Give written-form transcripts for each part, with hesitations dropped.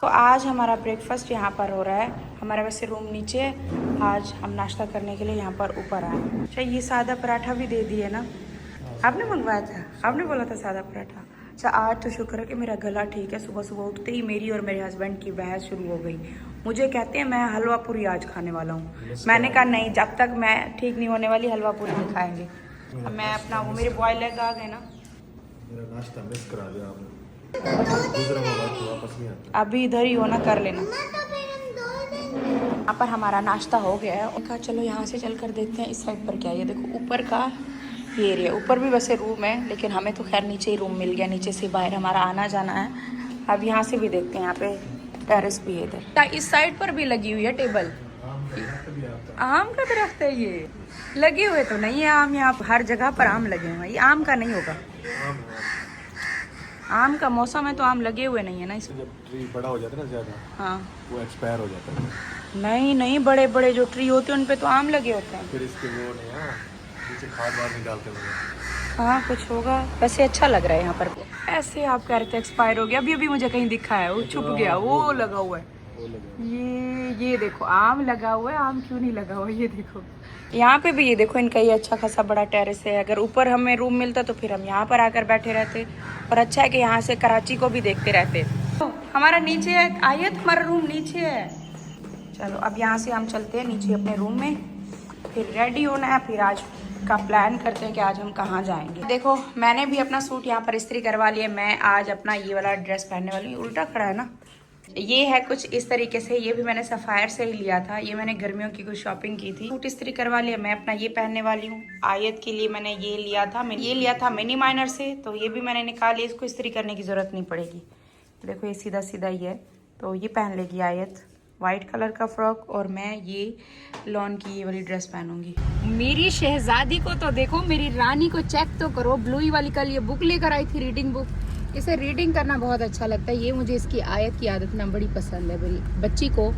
तो आज हमारा ब्रेकफास्ट यहाँ पर हो रहा है। हमारा वैसे रूम नीचे है, आज हम नाश्ता करने के लिए यहाँ पर ऊपर आए। अच्छा, ये सादा पराठा भी दे दिए ना, आपने मंगवाया था, आपने बोला था सादा पराठा। अच्छा, आज तो शुक्र है कि मेरा गला ठीक है। सुबह सुबह उठते ही मेरी और मेरे हस्बैंड की बहस शुरू हो गई। मुझे कहते हैं मैं हलवा पूरी आज खाने वाला हूँ। मैंने कहा नहीं, जब तक मैं ठीक नहीं होने वाली हलवा पूरी नहीं खाएंगे। अब मैं अपना वो मेरे बॉयल एग आ गए ना, मेरा नाश्ता मिस करा दिया आपने। दूसरा होगा तो वापस नहीं आता। अभी इधर ही हो ना, कर लेना। यहाँ पर हमारा नाश्ता हो गया है। उनका चलो यहाँ से चल कर देखते हैं इस साइड पर क्या है। ये देखो ऊपर का ये एरिया, ऊपर भी वैसे रूम है लेकिन हमें तो खैर नीचे ही रूम मिल गया। नीचे से बाहर हमारा आना जाना है। अब यहाँ से भी देखते हैं, यहाँ पे टेरेस भी है इधर। इस साइड पर भी लगी हुई है टेबल। आम का दरख्त है ये, लगे हुए तो नहीं है आम। यहाँ हर जगह पर आम लगे हुए हैं। ये आम का नहीं होगा, आम का मौसम है तो आम लगे हुए नहीं है ना इसमें। जब ट्री बड़ा हो जाता है ना ज़्यादा, हाँ, वो एक्सपायर हो जाता है। नहीं नहीं, बड़े बड़े जो ट्री होते हैं उन पे तो आम लगे होते हैं। फिर इसके वो नहीं, हाँ, नीचे खाद वाद निकालते हैं। हाँ कुछ होगा। वैसे अच्छा लग रहा है यहाँ पर। ऐसे आप कह रहे थे एक्सपायर हो गया, अभी अभी मुझे कहीं दिखा है, वो छुप गया। वो लगा हुआ है, ये देखो आम लगा हुआ है। आम क्यों नहीं लगा हुआ, ये देखो। यहाँ पे भी ये देखो, इनका ये अच्छा खासा बड़ा टेरेस है। अगर ऊपर हमें रूम मिलता तो फिर हम यहाँ पर आकर बैठे रहते। और अच्छा है कि यहाँ से कराची को भी देखते रहते। तो हमारा नीचे है, आइए हमारा रूम नीचे है। चलो अब यहाँ से हम चलते हैं नीचे अपने रूम में, फिर रेडी होना है, फिर आज का प्लान करते हैं कि आज हम कहाँ जाएंगे। देखो मैंने भी अपना सूट यहाँ पर इस्त्री करवा लिया। मैं आज अपना ये वाला ड्रेस पहनने वाली हूँ। उल्टा खड़ा है ना, ये है कुछ इस तरीके से। ये भी मैंने सफायर से ही लिया था। ये मैंने गर्मियों की कुछ शॉपिंग की थी। सूट इस्त्री करवा लिया। मैं अपना ये पहनने वाली हूँ। आयत के लिए मैंने ये लिया था, ये लिया था मिनी माइनर से, तो ये भी मैंने निकाल लिया। इसको इस्त्री करने की जरूरत नहीं पड़ेगी। देखो ये सीधा सीधा ही है, तो ये पहन लेगी आयत, वाइट कलर का फ्रॉक, और मैं ये लॉन की ये वाली ड्रेस पहनूंगी। मेरी शहजादी को तो देखो, मेरी रानी को चेक तो करो। ब्लू वाली कल ये बुक लेकर आई थी, रीडिंग बुक। इसे रीडिंग करना बहुत अच्छा लगता है। ये मुझे इसकी आयत की आदत ना बड़ी पसंद है। मेरी बच्ची को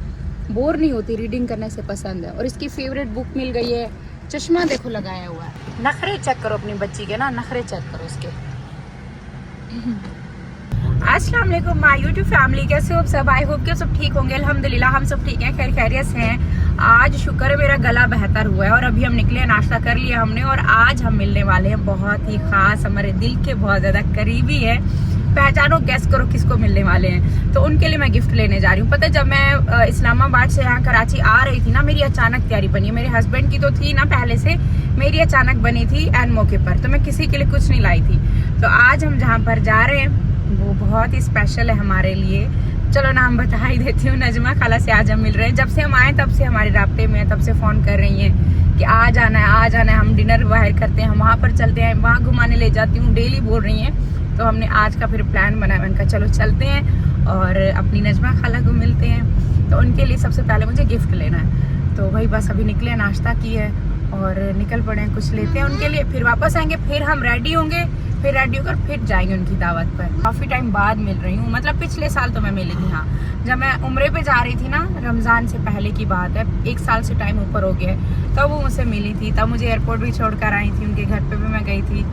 बोर नहीं होती, रीडिंग करने से पसंद है। और इसकी फेवरेट बुक मिल गई है। चश्मा देखो लगाया हुआ है। नखरे चेक करो अपनी बच्ची के ना, नखरे चेक करो इसके। अस्सलाम वालेकुम माय यूट्यूब फैमिली, कैसे हो सब? आई होप कि सब ठीक होंगे। अल्हम्दुलिल्लाह हम सब ठीक हैं, खैर खैरियत से हैं। आज शुक्र है मेरा गला बेहतर हुआ है। और अभी हम निकले, नाश्ता कर लिया हमने, और आज हम मिलने वाले हैं बहुत ही खास, हमारे दिल के बहुत ज्यादा करीबी है। पहचानो, गैस करो किसको मिलने वाले हैं। तो उनके लिए मैं गिफ्ट लेने जा रही हूँ। पता है जब मैं इस्लामाबाद से यहाँ कराची आ रही थी ना, मेरी अचानक तैयारी बनी। मेरे हस्बैंड की तो थी ना पहले से, मेरी अचानक बनी थी एन मौके पर, तो मैं किसी के लिए कुछ नहीं लाई थी। तो आज हम जहाँ पर जा रहे हैं वो बहुत ही स्पेशल है हमारे लिए। चलो नाम बता ही देती हूँ, नजमा खाला से आज हम मिल रहे हैं। जब से हम आए तब से हमारे राब्ते में है, तब से फोन कर रही हैं कि आ जाना है, आ जाना है। हम डिनर बाहर करते हैं, हम वहाँ पर चलते हैं, वहाँ घुमाने ले जाती हूँ, डेली बोल रही हैं। तो हमने आज का फिर प्लान बनाया। मैंने कहा चलो चलते हैं और अपनी नजमा खाला को मिलते हैं। तो उनके लिए सबसे पहले मुझे गिफ्ट लेना है। तो वही बस अभी निकले, नाश्ता किए और निकल पड़े हैं, कुछ लेते हैं उनके लिए, फिर वापस आएंगे, फिर हम रेडी होंगे, फिर रेडी होकर फिर जाएंगे उनकी दावत पर। काफ़ी टाइम बाद मिल रही हूँ, मतलब पिछले साल तो मैं मिली थी। हाँ, जब मैं उम्रे पे जा रही थी ना, रमज़ान से पहले की बात है, 1 साल से टाइम ऊपर हो गया है, तब वो मुझसे मिली थी। तब मुझे एयरपोर्ट भी छोड़ कर आई थी, उनके घर पर भी मैं गई थी।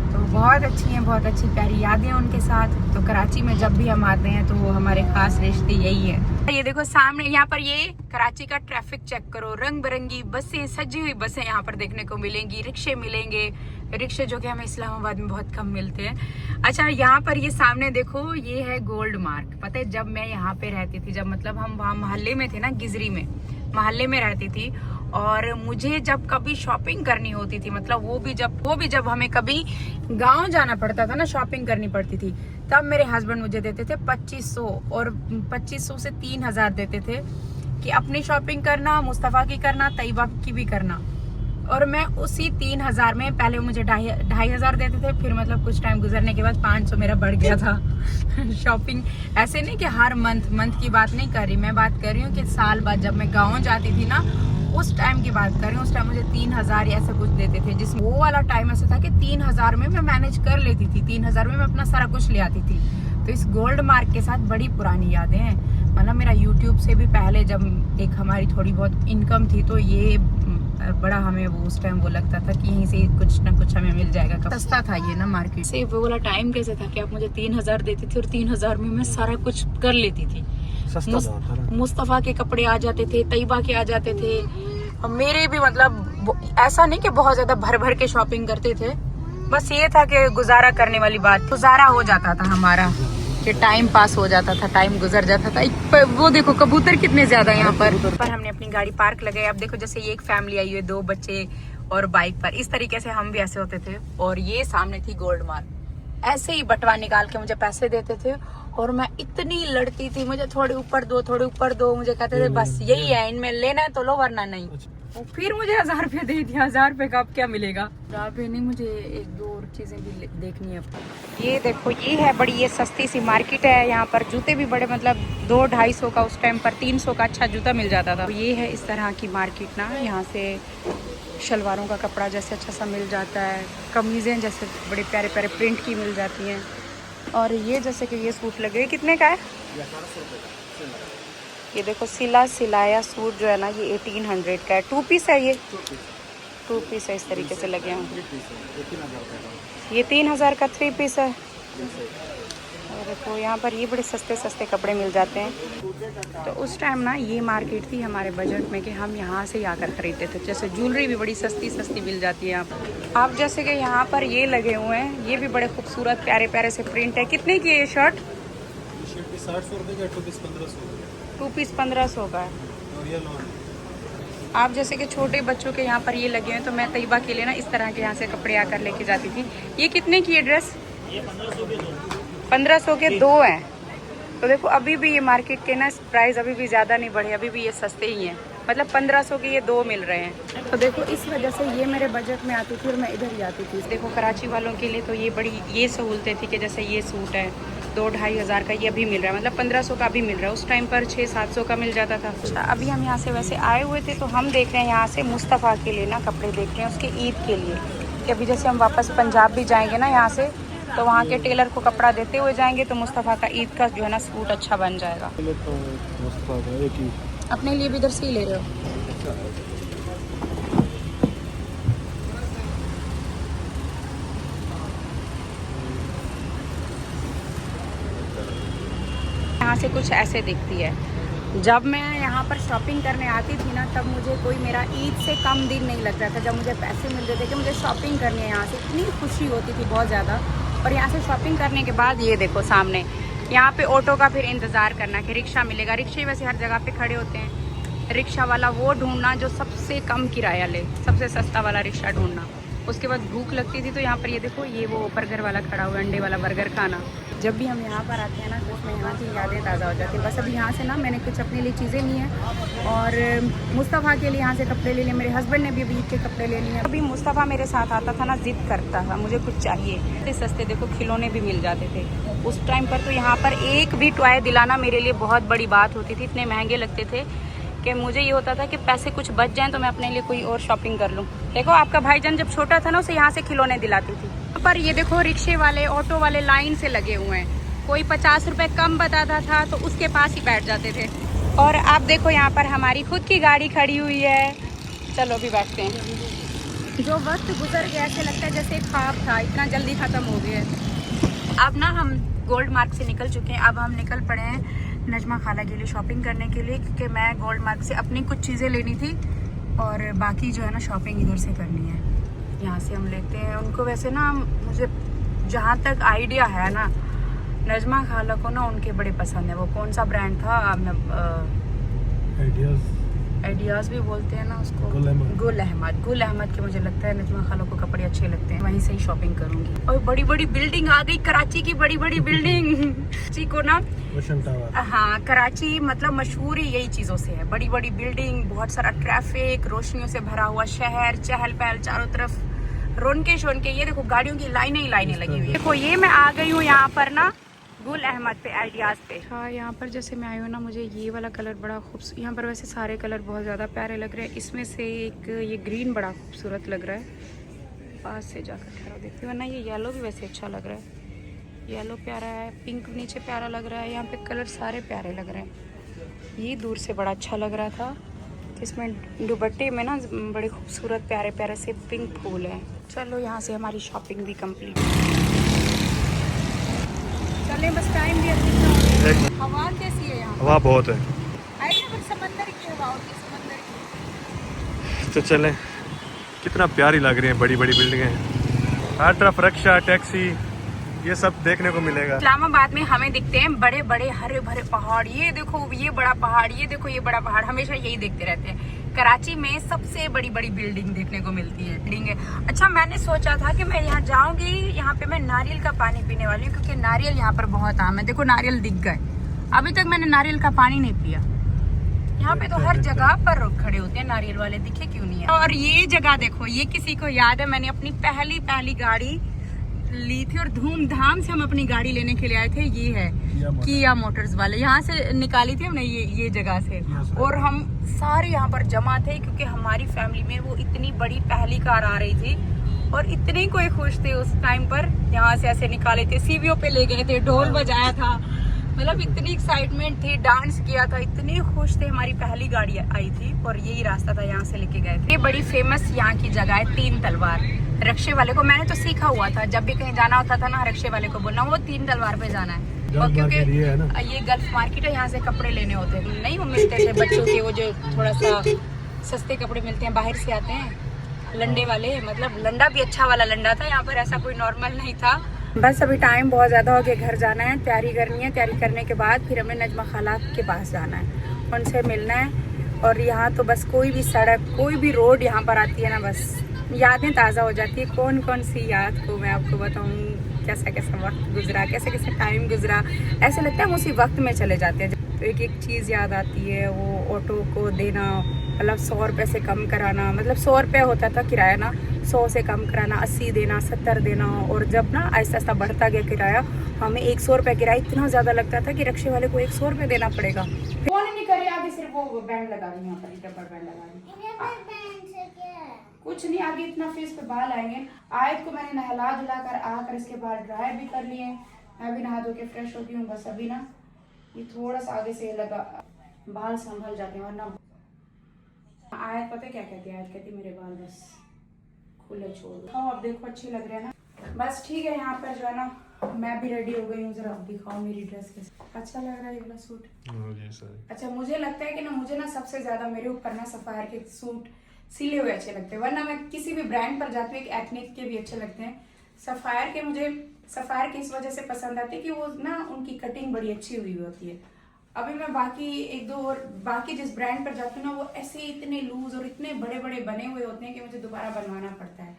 तो बहुत अच्छी हैं, बहुत अच्छी प्यारी यादें हैं उनके साथ। तो कराची में जब भी हम आते हैं तो वो हमारे खास रिश्ते यही है। ये देखो सामने यहाँ पर, ये कराची का ट्रैफिक चेक करो। रंग बिरंगी बसें, सजी हुई बसें यहाँ पर देखने को मिलेंगी। रिक्शे मिलेंगे, रिक्शे जो कि हमें इस्लामाबाद में बहुत कम मिलते हैं। अच्छा, यहाँ पर ये सामने देखो, ये है गोल्ड मार्क। पता है जब मैं यहाँ पे रहती थी, जब मतलब हम वहाँ मोहल्ले में थे ना, गिजरी में मोहल्ले में रहती थी, और मुझे जब कभी शॉपिंग करनी होती थी, मतलब वो भी जब हमें कभी गांव जाना पड़ता था ना, शॉपिंग करनी पड़ती थी, तब मेरे हस्बैंड मुझे देते थे 2500, और 2500 से 3000 देते थे कि अपनी शॉपिंग करना, मुस्तफ़ा की करना, तैयबा की भी करना। और मैं उसी 3000 में, पहले मुझे 2500 देते थे, फिर मतलब कुछ टाइम गुजरने के बाद 500 मेरा बढ़ गया था। शॉपिंग ऐसे नहीं कि हर मंथ की बात नहीं कर रही, मैं बात कर रही हूँ कि साल बाद जब मैं गाँव जाती थी ना, उस टाइम की बात कर रही हूँ। उस टाइम मुझे 3000 या ऐसा कुछ देते थे, जिसमें वो वाला टाइम ऐसा था कि 3000 में मैं मैनेज कर लेती थी, 3000 में मैं अपना सारा कुछ ले आती थी। तो इस गोल्ड मार्क के साथ बड़ी पुरानी यादें हैं। मतलब मेरा यूट्यूब से भी पहले जब एक हमारी थोड़ी बहुत इनकम थी, तो ये बड़ा हमें वो उस टाइम वो लगता था कि यहीं से कुछ ना कुछ हमें मिल जाएगा। सस्ता था ये ना मार्केट से। वो वाला टाइम कैसे था कि आप मुझे 3000 देती थी और 3000 में मैं सारा कुछ कर लेती थी। सस्ता बहुत है ना। मुस्तफ़ा के कपड़े आ जाते थे, तैयबा के आ जाते थे, और मेरे भी मतलब ऐसा नहीं कि बहुत ज्यादा भर भर के शॉपिंग करते थे, बस ये था कि गुजारा करने वाली बात, गुजारा हो जाता था हमारा, कि टाइम पास हो जाता था, टाइम गुजर जाता था। वो देखो कबूतर कितने ज्यादा यहाँ पर हमने अपनी गाड़ी पार्क लगाई। अब देखो जैसे ये एक फैमिली आई हुई है, 2 बच्चे और बाइक पर, इस तरीके से हम भी ऐसे होते थे। और ये सामने थी गोल्ड मार्क, ऐसे ही बटवा निकाल के मुझे पैसे देते थे और मैं इतनी लड़ती थी, मुझे थोड़े ऊपर दो, थोड़े ऊपर दो, मुझे कहते थे बस यही है, इनमें लेना है तो लो वरना नहीं। और फिर मुझे 1000 रुपये दे दिया। 1000 रुपये का अब क्या मिलेगा? 1000 रुपये नहीं, मुझे 1-2 और चीजें भी देखनी है। ये देखो ये है बड़ी, ये सस्ती सी मार्केट है, यहाँ पर जूते भी बड़े मतलब 200-250 का, उस टाइम पर 300 का अच्छा जूता मिल जाता था। ये है इस तरह की मार्केट ना, यहाँ से शलवारों का कपड़ा जैसे अच्छा सा मिल जाता है, कमीज़ें जैसे बड़े प्यारे प्यारे प्रिंट की मिल जाती हैं। और ये जैसे कि ये सूट लगे, कितने का है? ये देखो सिलाया सूट जो है ना, ये 1800 का है। 2 पीस है, ये 2 पीस है, इस तरीके से लगे हैं। ये 3000 का 3 पीस है। और देखो यहाँ पर ये बड़े सस्ते सस्ते कपड़े मिल जाते हैं। तो उस टाइम ना ये मार्केट थी हमारे बजट में कि हम यहाँ से ही आकर खरीदते थे। जैसे ज्वेलरी भी बड़ी सस्ती सस्ती मिल जाती है यहाँ पर। आप जैसे कि यहाँ पर ये लगे हुए हैं, ये भी बड़े खूबसूरत प्यारे प्यारे से प्रिंट है। कितने की है ये शर्ट? 700 रुपये का, 2 पीस 1500। 2 पीस 1500 का है। और ये लो, आप जैसे कि छोटे बच्चों के यहाँ पर ये लगे हैं, तो मैं तैयबा के लिए ना इस तरह के यहाँ से कपड़े आकर लेके जाती थी। ये कितने की है ड्रेस? 1500 के 2 हैं। तो देखो अभी भी ये मार्केट के ना प्राइस अभी भी ज़्यादा नहीं बढ़े, अभी भी ये सस्ते ही हैं, मतलब 1500 के ये 2 मिल रहे हैं। तो देखो इस वजह से ये मेरे बजट में आती थी और मैं इधर ही आती थी। देखो कराची वालों के लिए तो ये बड़ी ये सहूलतें थी कि जैसे ये सूट है 2-2.5 हज़ार का, ये अभी मिल रहा है, मतलब 1500 का भी मिल रहा है। उस टाइम पर 600-700 का मिल जाता था। अच्छा, अभी हम यहाँ से वैसे आए हुए थे, तो हम देख रहे हैं यहाँ से मुस्तफ़ा के लिए ना कपड़े देख रहे हैं, उसके ईद के लिए, कि अभी जैसे हम वापस पंजाब भी जाएंगे ना यहाँ से, तो वहाँ के टेलर को कपड़ा देते हुए जाएंगे, तो मुस्तफ़ा का ईद का जो है ना सूट अच्छा बन जाएगा। अपने लिए भी इधर से ही ले रहे हो? यहाँ से कुछ ऐसे दिखती है। जब मैं यहाँ पर शॉपिंग करने आती थी ना, तब मुझे कोई मेरा ईद से कम दिन नहीं लगता था। जब मुझे पैसे मिलते थे कि मुझे शॉपिंग करनी है, यहाँ से इतनी खुशी होती थी बहुत ज़्यादा। और यहाँ से शॉपिंग करने के बाद ये देखो सामने, यहाँ पे ऑटो का फिर इंतज़ार करना कि रिक्शा मिलेगा। रिक्शे वैसे हर जगह पे खड़े होते हैं। रिक्शा वाला वो ढूंढना जो सबसे कम किराया ले, सबसे सस्ता वाला रिक्शा ढूंढना। उसके बाद भूख लगती थी, तो यहाँ पर ये देखो ये वो बर्गर वाला खड़ा हुआ, अंडे वाला बर्गर खाना। जब भी हम यहाँ पर आते हैं ना, तो उसमें यहाँ की यादें ताज़ा हो जाती है। बस अभी यहाँ से ना मैंने कुछ अपने लिए चीज़ें ली हैं, और मुस्तफ़ा के लिए यहाँ से कपड़े ले लिए। मेरे हस्बैंड ने भी अभी ईद के कपड़े ले लिए। अभी मुस्तफ़ा मेरे साथ आता था ना, ज़िद करता था मुझे कुछ चाहिए। इतने सस्ते देखो खिलौने भी मिल जाते थे उस टाइम पर। तो यहाँ पर एक भी टॉय दिलाना मेरे लिए बहुत बड़ी बात होती थी। इतने महंगे लगते थे कि मुझे ये होता था कि पैसे कुछ बच जाएं तो मैं अपने लिए कोई और शॉपिंग कर लूँ। देखो आपका भाईजान जब छोटा था ना, उसे यहाँ से खिलौने दिलाती थी। पर ये देखो रिक्शे वाले, ऑटो वाले लाइन से लगे हुए हैं। कोई 50 रुपए कम बताता था तो उसके पास ही बैठ जाते थे। और आप देखो यहाँ पर हमारी खुद की गाड़ी खड़ी हुई है। चलो भी बैठते हैं। जो वक्त गुजर गया ऐसे लगता है जैसे ख्वाब था, इतना जल्दी ख़त्म हो गया। अब ना हम गोल्ड मार्क से निकल चुके हैं। अब हम निकल पड़े हैं नजमा खाला के लिए शॉपिंग करने के लिए, क्योंकि मैं गोल्ड मार्क से अपनी कुछ चीज़ें लेनी थी और बाकी जो है ना शॉपिंग इधर से करनी है। यहाँ से हम लेते हैं उनको। वैसे ना मुझे जहाँ तक आइडिया है ना, नजमा खाला को ना उनके बड़े पसंद है। वो कौन सा ब्रांड था? आइडियाज़ भी बोलते हैं ना उसको, गुल अहमद के मुझे लगता है नजमा खाला को कपड़े अच्छे लगते हैं। वहीं से ही शॉपिंग करूंगी। और बड़ी बड़ी बिल्डिंग आ गई, कराची की बड़ी बड़ी बिल्डिंग। कराची को ना, हाँ कराची मतलब मशहूर ही यही चीज़ों से है, बड़ी बड़ी बिल्डिंग, बहुत सारा ट्रैफिक, रोशनियों से भरा हुआ शहर, चहल पहल चारों तरफ, रोनके शोनके। ये देखो गाड़ियों की लाइनें ही लाइनें लगी हुई है। देखो ये मैं आ गई हूँ यहाँ पर ना गुल अहमद पे, आइडियाज़ पे। हाँ यहाँ पर जैसे मैं आई हूँ ना, मुझे ये वाला कलर बड़ा खूबसूरत, यहाँ पर वैसे सारे कलर बहुत ज़्यादा प्यारे लग रहे हैं। इसमें से एक ये ग्रीन बड़ा खूबसूरत लग रहा है। पास से जाकर ठहरा देखती हूँ। वरना ये येलो भी वैसे अच्छा लग रहा है। येलो प्यारा है, पिंक नीचे प्यारा लग रहा है। यहाँ पे कलर सारे प्यारे लग रहे हैं। ये दूर से बड़ा अच्छा लग रहा था। इसमें दुपट्टे में ना बड़े खूबसूरत प्यारे प्यारे से पिंक फूल हैं। चलो यहाँ से हमारी शॉपिंग भी कंप्लीट। चलें, बस टाइम भी अच्छा हो गया। एक मिनट, हवा कैसी है यहाँ? हवा बहुत है। आई ना बट समंदर की हवा होती है, समंदर की। तो चलें, कितना प्यारी लग रही है, बड़ी बड़ी बिल्डिंगें, हर तरफ रिक्शा, टैक्सी, ये सब देखने को मिलेगा। इस्लामाबाद में हमें दिखते हैं बड़े बड़े हरे भरे पहाड़, ये देखो ये बड़ा पहाड़, ये देखो ये बड़ा पहाड़, हमेशा यही देखते रहते हैं। कराची में सबसे बड़ी बड़ी बिल्डिंग देखने को मिलती है, बिल्डिंग है। अच्छा, मैंने सोचा था कि मैं यहाँ जाऊंगी, यहाँ पे मैं नारियल का पानी पीने वाली हूँ, क्योंकि नारियल यहाँ पर बहुत आम है। देखो नारियल दिख गए, अभी तक मैंने नारियल का पानी नहीं पिया। यहाँ पे तो हर जगह पर खड़े होते हैं नारियल वाले, दिखे क्यों नहीं है। और ये जगह देखो, ये किसी को याद है, मैंने अपनी पहली गाड़ी ली थी और धूमधाम से हम अपनी गाड़ी लेने के लिए आए थे। ये है किया मोटर्स वाले, यहाँ से निकाली थी हमने ये जगह से, और हम सारे यहाँ पर जमा थे क्योंकि हमारी फैमिली में वो इतनी बड़ी पहली कार आ रही थी और इतने कोई खुश थे उस टाइम पर। यहाँ से ऐसे निकाले थे, सीवीओ पे ले गए थे, ढोल बजाया था, मतलब इतनी एक्साइटमेंट थी, डांस किया था, इतने खुश थे। हमारी पहली गाड़ी आई थी और यही रास्ता था, यहाँ से लेके गए थे। ये बड़ी फेमस यहाँ की जगह है 3 तलवार। रक्शे वाले को मैंने तो सीखा हुआ था, जब भी कहीं जाना होता था ना, रक्शे वाले को बोलना वो 3 तलवार पे जाना है। और क्योंकि ये गल्फ मार्केट है, यहाँ से कपड़े लेने होते हैं, नहीं वो मिलते थे बच्चों के, वो जो थोड़ा सा सस्ते कपड़े मिलते हैं, बाहर से आते हैं, लंडे वाले, मतलब लंडा भी अच्छा वाला लंडा था, यहाँ पर ऐसा कोई नॉर्मल नहीं था। बस अभी टाइम बहुत ज़्यादा हो गया, घर जाना है, तैयारी करनी है, तैयारी करने के बाद फिर हमें नजमा खाला के पास जाना है, उनसे मिलना है। और यहाँ तो बस कोई भी सड़क, कोई भी रोड यहाँ पर आती है ना, बस यादें ताज़ा हो जाती है। कौन कौन सी याद को मैं आपको बताऊँ, कैसा कैसा वक्त गुजरा, कैसे कैसे टाइम गुजरा, ऐसे लगता है हम उसी वक्त में चले जाते हैं। तो एक एक चीज़ याद आती है, वो ऑटो को देना, मतलब 100 रुपये से कम कराना, मतलब 100 रुपये होता था किराया ना, 100 से कम कराना, 80 देना, 70 देना, और जब ना आहिस्ता आहिस्ता बढ़ता गया किराया, हमें 100 रुपये किराया इतना ज़्यादा लगता था कि रिक्शे वाले को 100 रुपये देना पड़ेगा। कौन नहीं करे, आगे सिर्फ वो बैंड लगा रही है, यहाँ पर रबर बैंड लगा रही कुछ नहीं, आगे इतना फेस पे बाल आएंगे। आयत को मैंने नहला धुला कर आकर इसके बाल ड्राई भी कर लिए, मैं भी नहा धो के फ्रेश होती हूँ। बस अभी ना ये थोड़ा सा आगे से लगा, बाल संभल जाते हैं, वरना आयत पता क्या कहती है, आयत कहती मेरे बाल बस खुले छोड़ दो। हाँ अब देखो अच्छे लग रहे हैं ना, बस ठीक है। यहाँ पर जो है ना मैं भी रेडी हो गई हूँ, जरा दिखाओ मेरी ड्रेस कैसे, अच्छा लग रहा है ये वाला सूट। अच्छा मुझे लगता है कि ना, मुझे ना सबसे ज्यादा मेरे ऊपर ना सफायर के सूट सिले हुए अच्छे लगते हैं, वरना मैं किसी भी ब्रांड पर जाती हूँ, एक एथनिक के भी अच्छे लगते हैं। सफायर के मुझे सफायर के इस वजह से पसंद आती है कि वो ना उनकी कटिंग बड़ी अच्छी हुई होती है। अभी मैं बाकी एक दो और बाकी जिस ब्रांड पर जाती हूँ ना, वो ऐसे इतने लूज और इतने बड़े बड़े बने हुए होते हैं कि मुझे दोबारा बनवाना पड़ता है,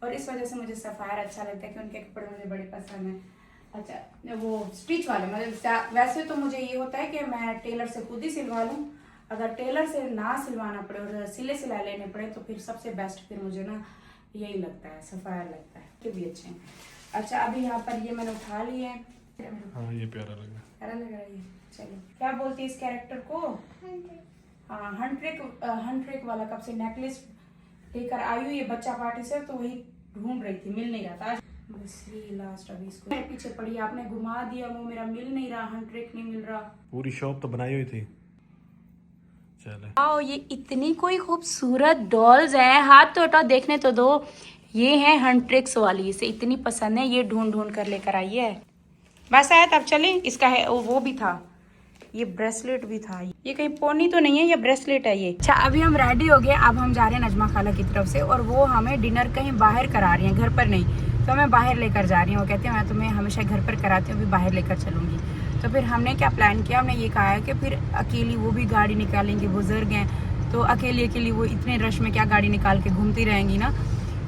और इस वजह से मुझे सफायर अच्छा लगता है कि उनके कपड़े मुझे बड़े पसंद हैं। अच्छा वो स्टिच वाले, मतलब वैसे तो मुझे ये होता है कि मैं टेलर से खुद ही सिलवा लूँ, अगर टेलर से ना सिलवाना पड़े और सिले सिलाई लेने पड़े तो फिर सबसे बेस्ट फिर मुझे ना यही लगता है, सफायर लगता है, कि भी अच्छे हैं। अच्छा अभी यहाँ पर ये मैंने उठा लिए हैं, हाँ ये प्यारा लग रहा है, प्यारा लग रहा है ये। चलो क्या बोलती है इस कैरेक्टर को, हाँ हंट्रिक वाला कब से नेकलेस लेकर आई हूँ, ये बच्चा पार्टी से, तो वही ढूंढ रही थी, मिल नहीं रहा था। बस ये लास्ट अभी इसको पीछे पड़ी, आपने घुमा दिया, वो मेरा मिल नहीं रहा, हंट्रिक नहीं मिल रहा। पूरी शॉप तो बनाई हुई थी। चले आओ, ये इतनी कोई खूबसूरत डॉल्स हैं, हाथ तो हटाओ देखने तो दो। ये है हंट्रिक्स वाली, इसे इतनी पसंद है, ये ढूंढ ढूंढ कर लेकर आई है। बस आया तब चले, इसका है वो भी था, ये ब्रेसलेट भी था, ये कहीं पोनी तो नहीं है, ये ब्रेसलेट है ये। अच्छा अभी हम रेडी हो गए, अब हम जा रहे हैं नजमा खाला की तरफ से, और वो हमें डिनर कहीं बाहर करा रही हैं, घर पर नहीं, तो मैं बाहर लेकर जा रही हूँ। वो कहते हैं मैं तुम्हें हमेशा घर पर कराती हूँ, अभी बाहर लेकर चलूंगी। तो फिर हमने क्या प्लान किया, हमने ये कहा है कि फिर अकेली वो भी गाड़ी निकालेंगे, बुजुर्ग हैं तो अकेली वो इतने रश में क्या गाड़ी निकाल के घूमती रहेंगी ना,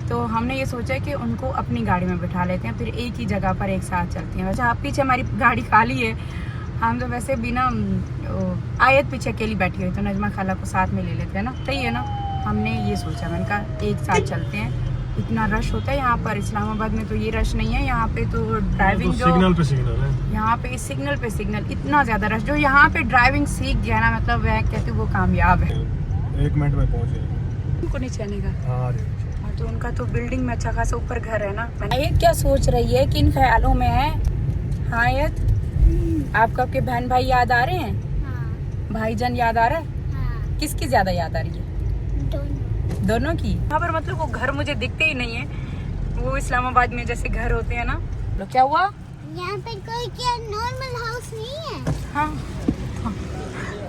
तो हमने ये सोचा कि उनको अपनी गाड़ी में बिठा लेते हैं, फिर एक ही जगह पर एक साथ चलते हैं। वैसे आप पीछे हमारी गाड़ी खाली है, हम तो वैसे बिना आयत पीछे अकेली बैठी हुई, तो नजमा खाला को साथ में ले लेते हैं ना, सही है ना। हमने ये सोचा, मैंने कहा एक साथ चलते हैं, इतना रश होता है यहाँ पर, इस्लामाबाद में तो ये रश नहीं है, यहाँ पे तो ड्राइविंग जो सिग्नल पे सिग्नल है, यहाँ पे सिग्नल पे सिग्नल, इतना ज्यादा रश, जो यहाँ पे ड्राइविंग सीख गया ना, मतलब वह कहते वो कामयाब है, 1 मिनट में पहुँचे। उनको नहीं चलेगा, हाँ तो उनका तो बिल्डिंग में अच्छा खासा ऊपर घर है ना। आयत क्या सोच रही है, किन ख्यालों में है। हाँ आयत, आपको आपके बहन भाई याद आ रहे हैं? हाँ। भाईजान याद आ रहा है? हाँ। किसकी ज्यादा याद आ रही है? दोनों की। यहाँ पर मतलब वो घर मुझे दिखते ही नहीं है, वो इस्लामाबाद में जैसे घर होते हैं ना। तो क्या हुआ, यहाँ पे कोई क्या नॉर्मल हाउस नहीं है? हाँ हाँ।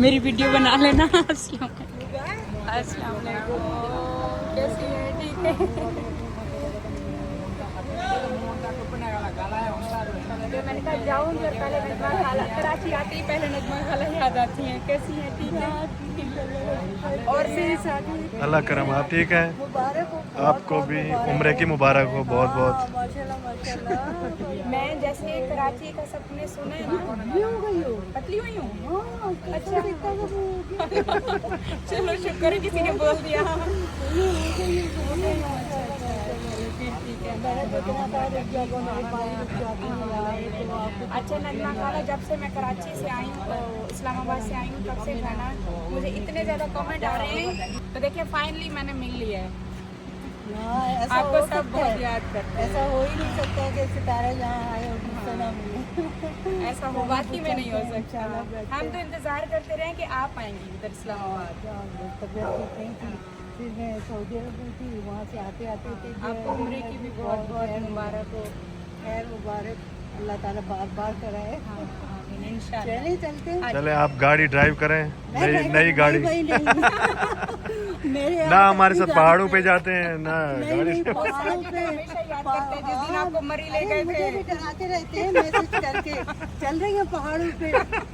मेरी वीडियो बना लेना। अस्सलाम वालेकुम। कैसी है? ठीक है। तो मैंने कहा जाऊँ घर पहले नजमा खाला, कराची आती ही पहले नजमा खाला याद आती हैं। कैसी है? ठीक है। और से अल्लाह करम, आप ठीक है? आपको भी उम्र की मुबारक हो बहुत बहुत। मैं जैसे कराची का सपने सुने ना, पतली हुई हूँ। अच्छा चलो शुक्र है किसी ने बोल दिया। अच्छा नजमा खाला, जब से मैं कराची से आई हूँ, इस्लामाबाद से आई हूँ, तब से खाना मुझे इतने ज़्यादा कमेंट आ रहे हैं। तो देखिए फाइनली मैंने मिल लिया है। आपको सब बहुत याद करते हैं। ऐसा हो ही नहीं सकता कि सितारा जहाँ आए और दूसरा ना मिले। ऐसा हो बात ही में नहीं हो सकता। हम तो इंतजार करते रहे कि आप आएंगी इधर इस्लामाबाद। तबियत ठीक नहीं थी, फिर मैं सऊदी अरब गई थी, वहाँ से आते आते थे। आपको उम्र की भी बहुत बहुत मुबारक हो। खैर मुबारक, अल्लाह ताला बार बार कराए। हाँ आमीन इंशाल्लाह। चले चलते हैं। चले आप गाड़ी ड्राइव करें, नई गाड़ी। मेरे ना हमारे साथ पहाड़ों पे जाते हैं ना गाड़ी से। पहाड़ों पे हमेशा याद करते हैं जिस दिन आपको मरी ले गए मुझे भी थे। डराते रहते हैं मैसेज करके, चल रही है पहाड़ों पे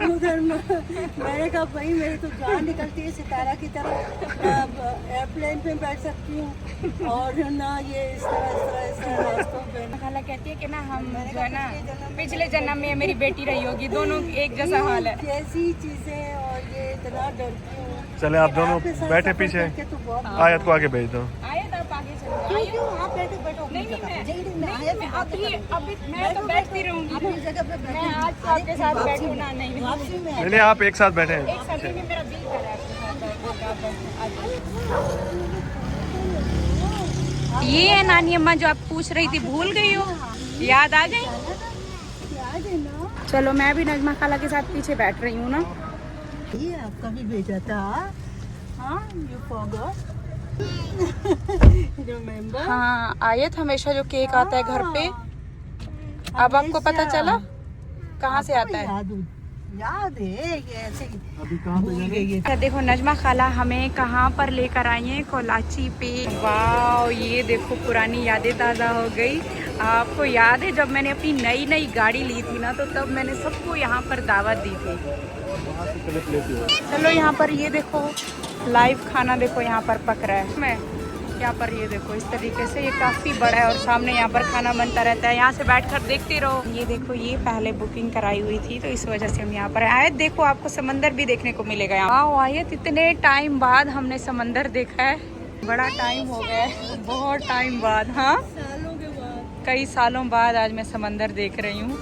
उधर। मैंने कहा भाई मेरी तो जान निकलती है सितारा की तरह, एयरप्लेन पे बैठ सकती हूँ और ना ये इस तरह रास्तों पे। खाला कहती है कि ना हम जो है ना पिछले जन्म में मेरी बेटी रही होगी, दोनों एक जैसा हाल है। जैसी चीजें और ये इतना डरती हूँ। चले आप दोनों बैठे पीछे, तो बहुत आयत को आगे भेज दो। आए तो आप आगे चलो। क्यों आइए। क्यों आप बैठे बैठो नहीं नहीं मैं आयत मैं अभी मैं तो बैठती रहूंगी। अपनी जगह पे बैठो। मैं आज तो आपके साथ बैठूँ ना। नहीं वापसी में नहीं नहीं, आप एक साथ बैठे हैं। एक सदी में मेरा दिल कर रहा है। ये है नानी अम्मा जो आप पूछ रही थी, भूल गई हो? याद आ गई? याद है ना, चलो मैं भी नजमा खाला के साथ पीछे बैठ रही हूँ ना। ये आपका भी भेजा था। हाँ यू फॉरगॉट। रिमेम्बर। हाँ आयत हमेशा जो केक आता है घर पे, अब आपको पता चला कहाँ से आता है? याद है ये ऐसे ही। अभी कहाँ पे जाना है? अच्छा देखो नजमा खाला हमें कहाँ पर लेकर आई है, कोलाची पे। वाह ये देखो पुरानी यादें ताज़ा हो गई। आपको याद है जब मैंने अपनी नई गाड़ी ली थी ना, तो तब मैंने सबको यहाँ पर दावत दी थी। चलो यहाँ पर ये देखो लाइव खाना देखो यहाँ पर पक रहा है। मैं यहाँ पर ये देखो इस तरीके से, ये काफ़ी बड़ा है और सामने यहाँ पर खाना बनता रहता है। यहाँ से बैठकर देखते रहो। ये देखो ये पहले बुकिंग कराई हुई थी तो इस वजह से हम यहाँ पर आए। देखो आपको समंदर भी देखने को मिलेगा यहाँ। वाह आयत इतने टाइम बाद हमने समंदर देखा है, बड़ा टाइम हो गया है, बहुत टाइम बाद। हाँ सालों के बाद। कई सालों बाद आज मैं समंदर देख रही हूँ।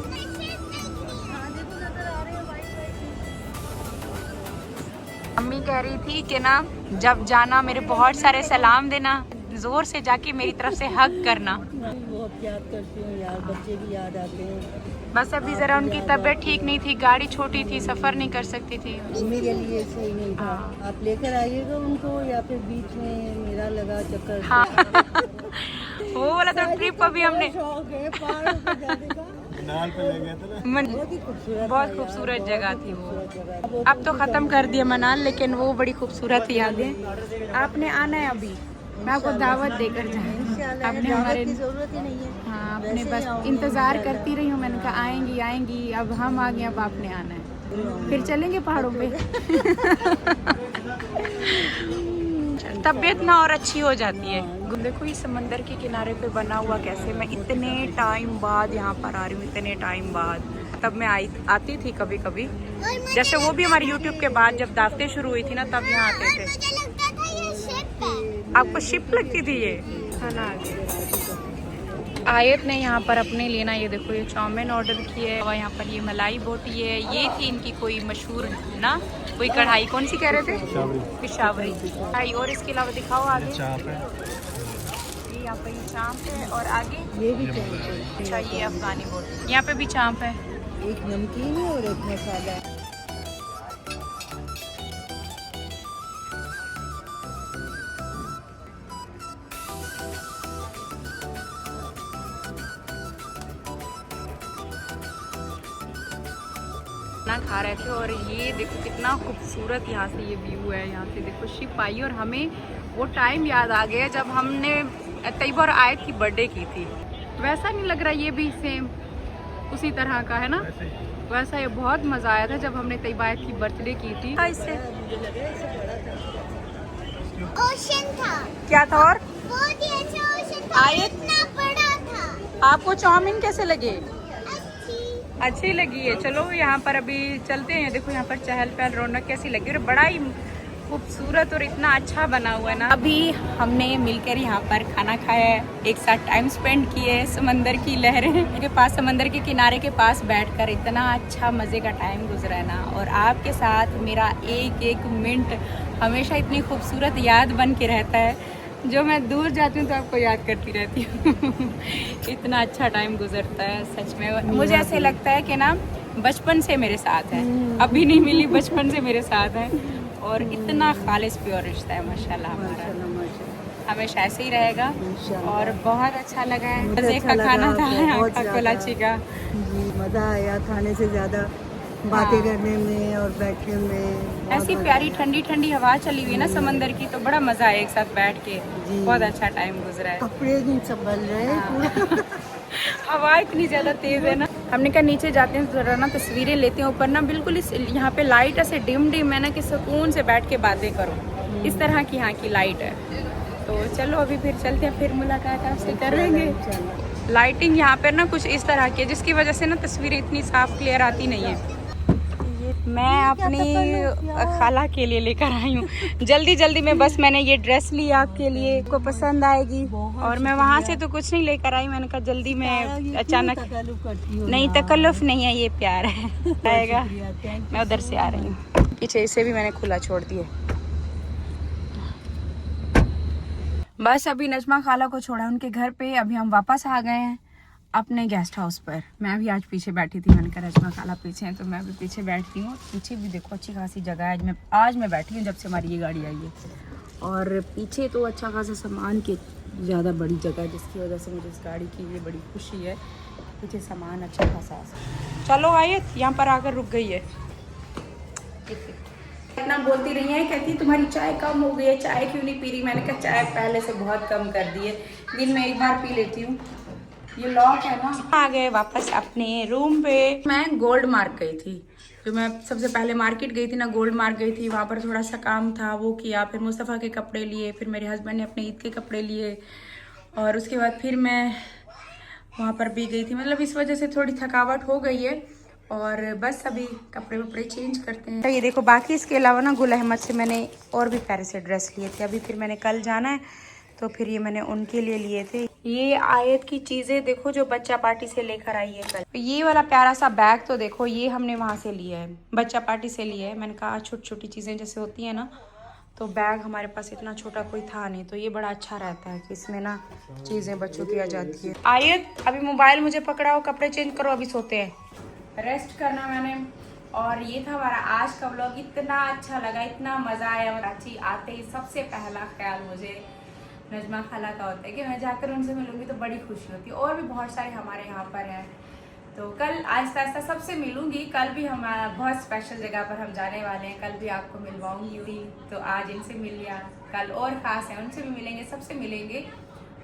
अम्मी कह रही थी कि ना जब जाना मेरे बहुत सारे सलाम देना, जोर से जाके मेरी तरफ से हग करना। बहुत याद करती हूँ यार, बच्चे भी याद आते हैं। बस अभी जरा उनकी तबीयत ठीक नहीं थी, गाड़ी छोटी थी, सफर नहीं कर सकती थी। मेरे लिए सही नहीं था। आप लेकर आइएगा उनको या फिर बीच में मेरा लगा चक्कर। हाँ वो वाला तो ट्रिप अभी हमने शौक है पहाड़ों पे जाने का। नाल पे ले गए थे ना। बहुत ही खूबसूरत, बहुत खूबसूरत जगह थी वो। अब तो खत्म कर दिया मनाल, लेकिन वो बड़ी खूबसूरत यादें। आपने आना है अभी, मैं आपको दावत देकर जाऊँ। आपने हमारे की जरूरत ही नहीं है। हाँ आपने वैसे बस ही आऊंगी इंतजार इंशाल्लाह। करती रही हूँ, मैंने कहा आएंगी आएंगी, अब हम आ गए, अब आपने आना है, फिर चलेंगे पहाड़ों पे। तबीयत ना और अच्छी हो जाती है। देखो ये समंदर के किनारे पे बना हुआ कैसे, मैं इतने टाइम बाद यहाँ पर आ रही हूँ, इतने टाइम बाद। तब मैं आती थी कभी कभी, जैसे वो भी हमारे यूट्यूब के बाद जब दावतें शुरू हुई थी ना, तब यहाँ आते थे। आपको शिप लगती थी ये खाना? आयत ने यहाँ पर अपने लिए ना ये देखो ये चाउमीन ऑर्डर की है, और यहाँ पर ये मलाई बोटी है। ये थी इनकी कोई मशहूर ना कोई कढ़ाई, कौन सी कह रहे थे? पिशावरी कढ़ाई। और इसके अलावा दिखाओ आगे। चाप है, ये यहाँ पर ये चांप है, और आगे ये भी चाहिए। अच्छा ये अफगानी बोटी। यहाँ पे भी चांप है। एक नमकीन है और एक मसाला है। खाना खा रहे थे और ये देखो कितना खूबसूरत यहाँ से ये व्यू है। यहाँ से देखो शिप आई और हमें वो टाइम याद आ गया जब हमने तैयबा और आयत की बर्थडे की थी। वैसा नहीं लग रहा, ये भी सेम उसी तरह का है ना, वैसा। ये बहुत मज़ा आया था जब हमने तैयबा आयत की बर्थडे की थी। इससे ओशन था, क्या था और बहुत ही अच्छा ओशन था, आयत इतना बड़ा था। आपको चाउमीन कैसे लगे? अच्छी अच्छी लगी है। चलो यहाँ पर अभी चलते हैं। देखो यहाँ पर चहल पहल रौनक कैसी लगी, और बड़ा ही खूबसूरत और इतना अच्छा बना हुआ है ना। अभी हमने मिलकर यहाँ पर खाना खाया है, एक साथ टाइम स्पेंड किए, समंदर की लहरें के पास, समंदर के किनारे के पास बैठकर इतना अच्छा मज़े का टाइम गुजरा है ना। और आपके साथ मेरा एक एक मिनट हमेशा इतनी खूबसूरत याद बन के रहता है, जो मैं दूर जाती हूँ तो आपको याद करती रहती हूँ। इतना अच्छा टाइम गुजरता है सच में। मुझे ऐसे लगता है कि ना बचपन से मेरे साथ है, अभी नहीं मिली, बचपन से मेरे साथ है। और इतना खालिस प्योर रिश्ता है माशाल्लाह हमारा, हमेशा ऐसे ही रहेगा। और बहुत अच्छा लगा है, मज़े का खाना था यहाँ का कोलाची का। मज़ा आया खाने से ज़्यादा बातें करने में और बैठने में। ऐसी प्यारी ठंडी ठंडी हवा चली हुई है ना समंदर की, तो बड़ा मज़ा आया एक साथ बैठ के, बहुत अच्छा टाइम गुजरा है। कपड़े नहीं संभल रहे हैं पूरा। हवा इतनी ज़्यादा तेज़ है ना। हमने कहा नीचे जाते हैं ज़रा ना तस्वीरें लेते हैं। ऊपर ना बिल्कुल इस यहाँ पे लाइट ऐसे डिम डिम है ना कि सुकून से बैठ के बातें करो, इस तरह की यहाँ की लाइट है। तो चलो अभी फिर चलते हैं, फिर मुलाकात आपसे करेंगे। लाइटिंग यहाँ पर ना कुछ इस तरह की है जिसकी वजह से ना तस्वीरें इतनी साफ क्लियर आती नहीं है। मैं अपनी खाला के लिए लेकर आई हूँ जल्दी में, बस मैंने ये ड्रेस ली आपके लिए, को पसंद आएगी। और मैं वहाँ से तो कुछ नहीं लेकर आई, मैंने कहा जल्दी में अचानक नहीं, तकल्लुफ नहीं है, ये प्यार है आएगा। मैं उधर से आ रही हूँ, पीछे इसे भी मैंने खुला छोड़ दिया। बस अभी नजमा खाला को छोड़ा उनके घर पे, अभी हम वापस आ गए हैं अपने गेस्ट हाउस पर। मैं भी आज पीछे बैठी थी, मैंने कहा रजमा खाला पीछे हैं तो मैं भी पीछे बैठती हूँ। पीछे भी देखो अच्छी खासी जगह है, आज मैं बैठी हूँ जब से हमारी ये गाड़ी आई है। और पीछे तो अच्छा खासा सामान की ज़्यादा बड़ी जगह है, जिसकी वजह से मुझे इस गाड़ी की ये बड़ी खुशी है। पीछे सामान अच्छा खासा। चलो आयत यहाँ पर आकर रुक गई है, इतना बोलती रही है, कहती तुम्हारी चाय कम हो गई है, चाय क्यों नहीं पी रही। मैंने कहा चाय पहले से बहुत कम कर दी है, दिन में एक बार पी लेती हूँ। ये लॉक है ना। आ गए वापस अपने रूम पे। मैं गोल्ड मार्क गई थी, जो मैं सबसे पहले मार्केट गई थी ना, गोल्ड मार्क गई थी। वहाँ पर थोड़ा सा काम था, वो किया। फिर मुस्तफ़ा के कपड़े लिए, फिर मेरे हस्बैंड ने अपने ईद के कपड़े लिए, और उसके बाद फिर मैं वहाँ पर भी गई थी। मतलब इस वजह से थोड़ी थकावट हो गई है, और बस अभी कपड़े वपड़े चेंज करते हैं। तो ये देखो, बाकी इसके अलावा ना गुल अहमद से मैंने और भी प्यारे से ड्रेस लिए थे। अभी फिर मैंने कल जाना है, तो फिर ये मैंने उनके लिए लिए थे। ये आयत की चीज़ें देखो जो बच्चा पार्टी से लेकर आई है कल। ये वाला प्यारा सा बैग तो देखो, ये हमने वहाँ से लिया है, बच्चा पार्टी से लिया है। मैंने कहा छोटी छोटी चीज़ें जैसे होती हैं ना, तो बैग हमारे पास इतना छोटा कोई था नहीं, तो ये बड़ा अच्छा रहता है कि इसमें ना चीज़ें बच्चों की आ जाती है। आयत अभी मोबाइल मुझे पकड़ाओ, कपड़े चेंज करो, अभी सोते हैं, रेस्ट करना मैंने। और ये था हमारा आज का व्लॉग। इतना अच्छा लगा, इतना मज़ा आया। कराची आते ही सबसे पहला ख्याल मुझे नजमा खाला का होता है कि मैं जाकर उनसे मिलूंगी तो बड़ी खुशी होती है। और भी बहुत सारे हमारे यहाँ पर हैं, तो कल आहिस्ता आहिस्ता सबसे मिलूंगी। कल भी हम बहुत स्पेशल जगह पर हम जाने वाले हैं, कल भी आपको मिलवाऊंगी। तो आज इनसे मिल लिया, कल और ख़ास है उनसे भी मिलेंगे, सबसे मिलेंगे।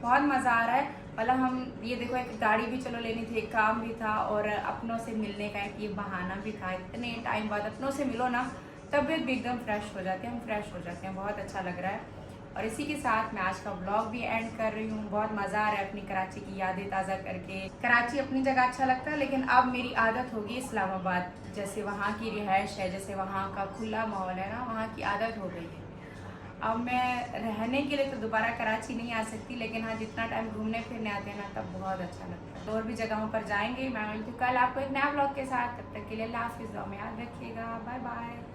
बहुत मज़ा आ रहा है। मतलब हम ये देखो, एक गाड़ी भी चलो लेनी थी, एक काम भी था, और अपनों से मिलने का एक ये बहाना भी था। इतने टाइम बाद अपनों से मिलो ना, तबीयत भी एकदम फ्रेश हो जाती है, हम फ्रेश हो जाते हैं। बहुत अच्छा लग रहा है। और इसी के साथ मैं आज का व्लॉग भी एंड कर रही हूँ। बहुत मज़ा आ रहा है अपनी कराची की यादें ताज़ा करके। कराची अपनी जगह अच्छा लगता है, लेकिन अब मेरी आदत होगी इस्लामाबाद, जैसे वहाँ की रिहाइश है, जैसे वहाँ का खुला माहौल है ना, वहाँ की आदत हो गई है। अब मैं रहने के लिए तो दोबारा कराची नहीं आ सकती, लेकिन हाँ जितना टाइम घूमने फिरने आते हैं ना, तब बहुत अच्छा लगता है। और भी जगहों पर जाएंगे। मैं मिलती हूँ कल आपको एक नया व्लॉग के साथ। तब तक के लिए अल्लाह हाफिज़, में याद रखिएगा। Bye bye.